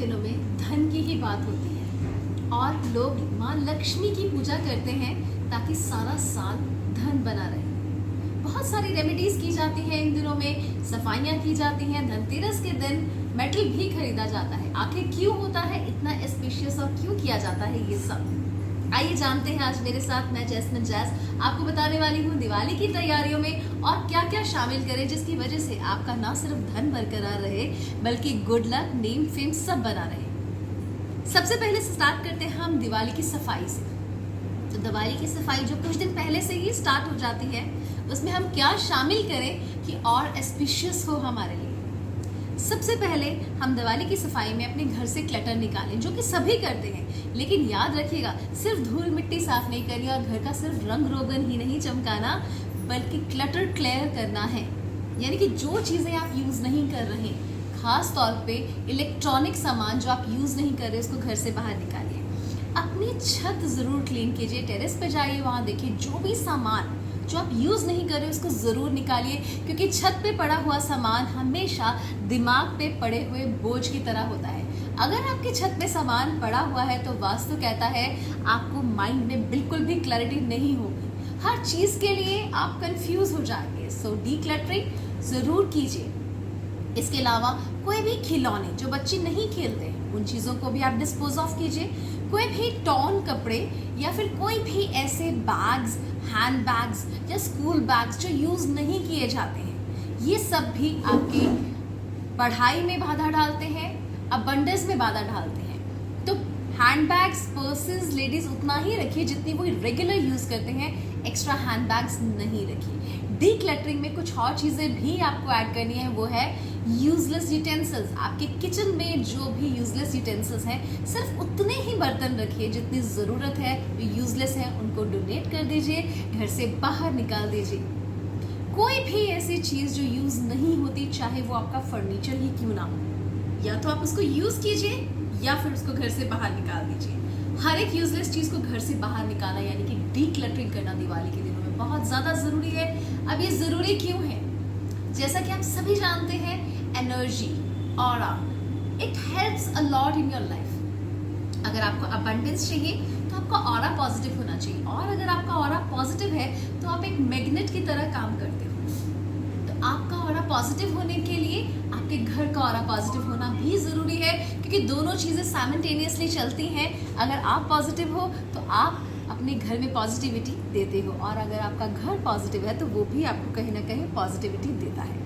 दिनों में धन की ही बात होती है और लोग माँ लक्ष्मी की पूजा करते हैं ताकि सारा साल धन बना रहे। बहुत सारी रेमेडीज की जाती हैं इन दिनों में, सफाइयाँ की जाती हैं, धनतेरस के दिन मेटल भी खरीदा जाता है। आखिर क्यों होता है इतना स्पेशियस और क्यों किया जाता है ये सब? आइए जानते हैं। आज मेरे साथ मैं जैस्मिन जैस आपको बताने वाली हूँ दिवाली की तैयारियों में और क्या क्या शामिल करें जिसकी वजह से आपका ना सिर्फ धन बरकरार रहे बल्कि गुड लक, नेम, फेम सब बना रहे। सबसे पहले स्टार्ट करते हैं हम दिवाली की सफाई से। तो दिवाली की सफाई जो कुछ दिन पहले से ही स्टार्ट हो जाती है, उसमें हम क्या शामिल करें कि और स्पेशियस हो हमारे लिए। सबसे पहले हम दिवाली की सफाई में अपने घर से क्लटर निकालें, जो कि सभी करते हैं, लेकिन याद रखिएगा सिर्फ धूल मिट्टी साफ नहीं करनी और घर का सिर्फ रंग रोगन ही नहीं चमकाना, बल्कि क्लटर क्लियर करना है। यानी कि जो चीज़ें आप यूज़ नहीं कर रहे, खास तौर पे इलेक्ट्रॉनिक सामान जो आप यूज़ नहीं कर रहे, उसको घर से बाहर निकालिए। अपनी छत ज़रूर क्लीन कीजिए, टेरेस पे जाइए, वहाँ देखिए जो भी सामान जो आप यूज़ नहीं कर रहे उसको ज़रूर निकालिए, क्योंकि छत पे पड़ा हुआ सामान हमेशा दिमाग पे पड़े हुए बोझ की तरह होता है। अगर आपकी छत पे सामान पड़ा हुआ है तो वास्तु कहता है आपको माइंड में बिल्कुल भी क्लैरिटी नहीं होगी, हर चीज़ के लिए आप कंफ्यूज हो जाएंगे। सो डीक्लटरिंग ज़रूर कीजिए। इसके अलावा कोई भी खिलौने जो बच्चे नहीं खेलते हैं, उन चीज़ों को भी आप डिस्पोज ऑफ कीजिए। कोई भी टॉर्न कपड़े या फिर कोई भी ऐसे बैग्स, हैंड बैग्स या स्कूल बैग्स जो यूज़ नहीं किए जाते हैं, ये सब भी आपकी पढ़ाई में बाधा डालते हैं, अबंडेंस में बाधा डालते हैं। तो हैंड बैग्स, पर्सेस लेडीज उतना ही रखिए जितनी वो रेगुलर यूज़ करते हैं, एक्स्ट्रा हैंड बैग्स नहीं रखिए। डीक्लटरिंग में कुछ और चीज़ें भी आपको ऐड करनी है, वो है यूजलेस यूटेंसिल्स। आपके किचन में जो भी यूजलेस यूटेंसिल्स हैं, सिर्फ उतने ही बर्तन रखिए जितनी ज़रूरत है। जो यूजलेस हैं उनको डोनेट कर दीजिए, घर से बाहर निकाल दीजिए। कोई भी ऐसी चीज़ जो यूज़ नहीं होती, चाहे वो आपका फर्नीचर ही क्यों ना हो, या तो आप उसको यूज़ कीजिए या फिर उसको घर से बाहर निकाल दीजिए। हर एक यूजलेस चीज़ को घर से बाहर निकालना यानी कि डीक्लटरिंग करना दिवाली के दिनों में बहुत ज़्यादा ज़रूरी है। अब ये ज़रूरी क्यों है? जैसा कि आप सभी जानते हैं, energy, aura, it helps a lot in your life. अगर आपको अबंडेंस चाहिए तो आपका ऑरा पॉजिटिव होना चाहिए, और अगर आपका ऑरा पॉजिटिव है तो आप एक मैग्नेट की तरह काम करते हो। तो आपका ऑरा पॉजिटिव होने के लिए आपके घर का ऑरा पॉजिटिव होना भी ज़रूरी है, क्योंकि दोनों चीज़ें साइमल्टेनियसली चलती हैं। अगर आप पॉजिटिव हो तो आप अपने घर में पॉजिटिविटी देते हो, और अगर आपका घर पॉजिटिव है तो वो भी आपको कहीं ना कहीं पॉजिटिविटी देता है।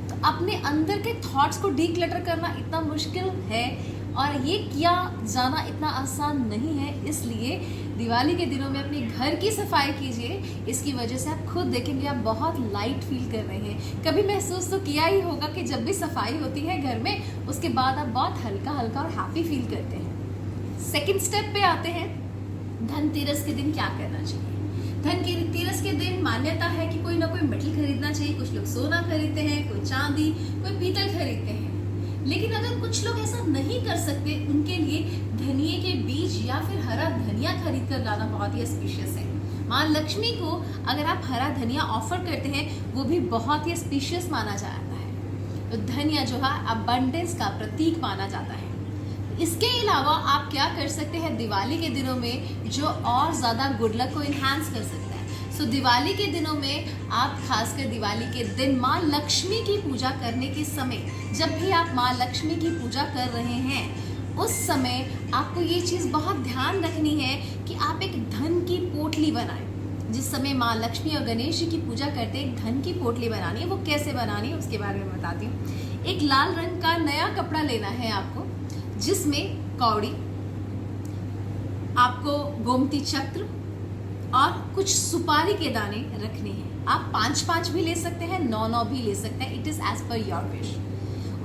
तो अपने अंदर के थॉट्स को डीक्लटर करना इतना मुश्किल है और ये किया जाना इतना आसान नहीं है, इसलिए दिवाली के दिनों में अपने घर की सफाई कीजिए। इसकी वजह से आप खुद देखेंगे आप बहुत लाइट फील कर रहे हैं। कभी महसूस तो किया ही होगा कि जब भी सफाई होती है घर में, उसके बाद आप बहुत हल्का हल्का और हैप्पी फील करते हैं। सेकेंड स्टेप पे आते हैं, धनतेरस के दिन क्या करना चाहिए। धनतेरस के दिन मान्यता है कि कोई ना कोई मेटल खरीदना चाहिए। कुछ लोग सोना खरीदते हैं, कोई चांदी, कोई पीतल खरीदते हैं। लेकिन अगर कुछ लोग ऐसा नहीं कर सकते, उनके लिए धनिये के बीज या फिर हरा धनिया खरीद कर लाना बहुत ही स्पेशियस है। माँ लक्ष्मी को अगर आप हरा धनिया ऑफर करते हैं, वो भी बहुत ही स्पेशियस माना जाता है। तो धनिया जो है अबंडेंस का प्रतीक माना जाता है। इसके अलावा आप क्या कर सकते हैं दिवाली के दिनों में जो और ज़्यादा गुड लक को इन्हांस कर सकता है। सो दिवाली के दिनों में आप खासकर दिवाली के दिन माँ लक्ष्मी की पूजा करने के समय, जब भी आप माँ लक्ष्मी की पूजा कर रहे हैं, उस समय आपको ये चीज़ बहुत ध्यान रखनी है कि आप एक धन की पोटली बनाएं। जिस समय माँ लक्ष्मी और गणेश जी की पूजा करते हैं, एक धन की पोटली बनानी है। वो कैसे बनानी है उसके बारे में बताती हूँ। एक लाल रंग का नया कपड़ा लेना है आपको, जिसमें कौड़ी, आपको गोमती चक्र और कुछ सुपारी के दाने रखने हैं। आप 5-5 भी ले सकते हैं, 9-9 भी ले सकते हैं, it is as per your wish.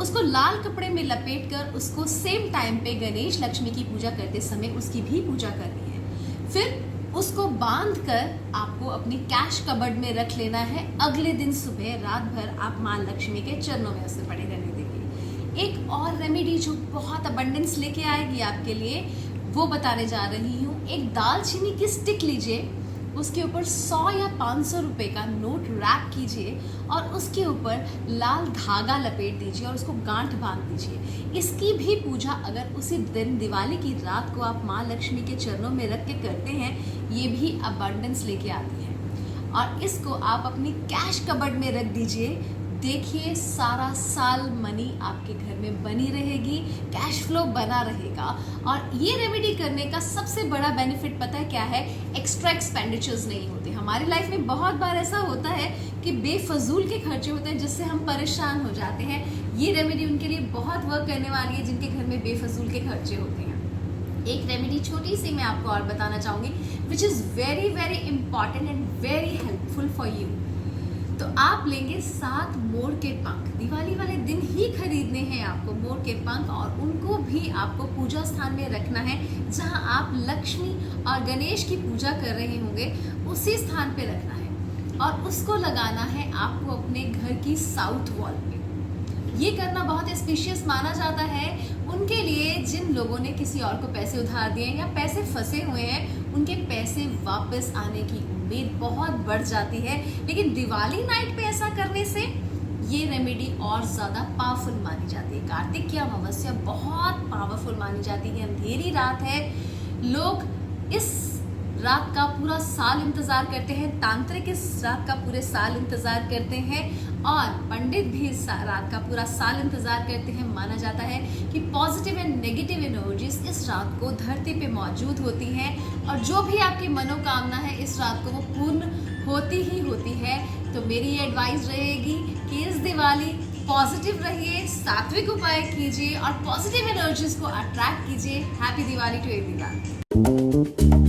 उसको लाल कपड़े में लपेट कर उसको सेम टाइम पे गणेश लक्ष्मी की पूजा करते समय उसकी भी पूजा करनी है। फिर उसको बांध कर आपको अपनी कैश कबर्ड में रख लेना है। अगले दिन सुबह रात भर आप माँ लक्ष्मी के चरणों में उसे पड़े रहने देंगे। एक और रेमेडी जो बहुत अबंडेंस लेके आएगी आपके लिए, वो बताने जा रही हूँ। एक दालचीनी की स्टिक लीजिए, उसके ऊपर 100 या 500 रुपए का नोट रैप कीजिए और उसके ऊपर लाल धागा लपेट दीजिए और उसको गांठ बांध दीजिए। इसकी भी पूजा अगर उसी दिन दिवाली की रात को आप माँ लक्ष्मी के चरणों में रख के करते हैं, ये भी अबंडेंस लेके आती है। और इसको आप अपनी कैश कबर्ड में रख दीजिए। देखिए सारा साल मनी आपके घर में बनी रहेगी, कैश फ्लो बना रहेगा। और ये रेमेडी करने का सबसे बड़ा बेनिफिट पता है क्या है? एक्स्ट्रा एक्सपेंडिचर्स नहीं होते। हमारी लाइफ में बहुत बार ऐसा होता है कि बेफजूल के खर्चे होते हैं जिससे हम परेशान हो जाते हैं। ये रेमेडी उनके लिए बहुत वर्क करने वाली है जिनके घर में बेफजूल के खर्चे होते हैं। एक रेमेडी छोटी सी मैं आपको और बताना चाहूँगी which is very very important and very helpful for you. तो आप लेंगे 7 मोर के पंख, दिवाली वाले दिन ही खरीदने हैं आपको मोर के पंख, और उनको भी आपको पूजा स्थान में रखना है जहां आप लक्ष्मी और गणेश की पूजा कर रहे होंगे, उसी स्थान पे रखना है। और उसको लगाना है आपको अपने घर की साउथ वॉल पे। ये करना बहुत स्पेशियस माना जाता है उनके लिए जिन लोगों ने किसी और को पैसे उधार दिए या पैसे फंसे हुए हैं, उनके पैसे वापस आने की उम्मीद बहुत बढ़ जाती है। लेकिन दिवाली नाइट पे ऐसा करने से ये रेमेडी और ज़्यादा पावरफुल मानी जाती है। कार्तिक की अमावस्या बहुत पावरफुल मानी जाती है, अंधेरी रात है, लोग इस रात का पूरा साल इंतज़ार करते हैं, तांत्रिक इस रात का पूरे साल इंतज़ार करते हैं और पंडित भी इस रात का पूरा साल इंतज़ार करते हैं। माना जाता है कि पॉजिटिव एंड नेगेटिव एनर्जीज इस रात को धरती पे मौजूद होती हैं और जो भी आपकी मनोकामना है इस रात को वो पूर्ण होती ही होती है। तो मेरी ये एडवाइस रहेगी कि इस दिवाली पॉजिटिव रहिए, सात्विक उपाय कीजिए और पॉजिटिव एनर्जीज को अट्रैक्ट कीजिए। Happy Diwali to everyone.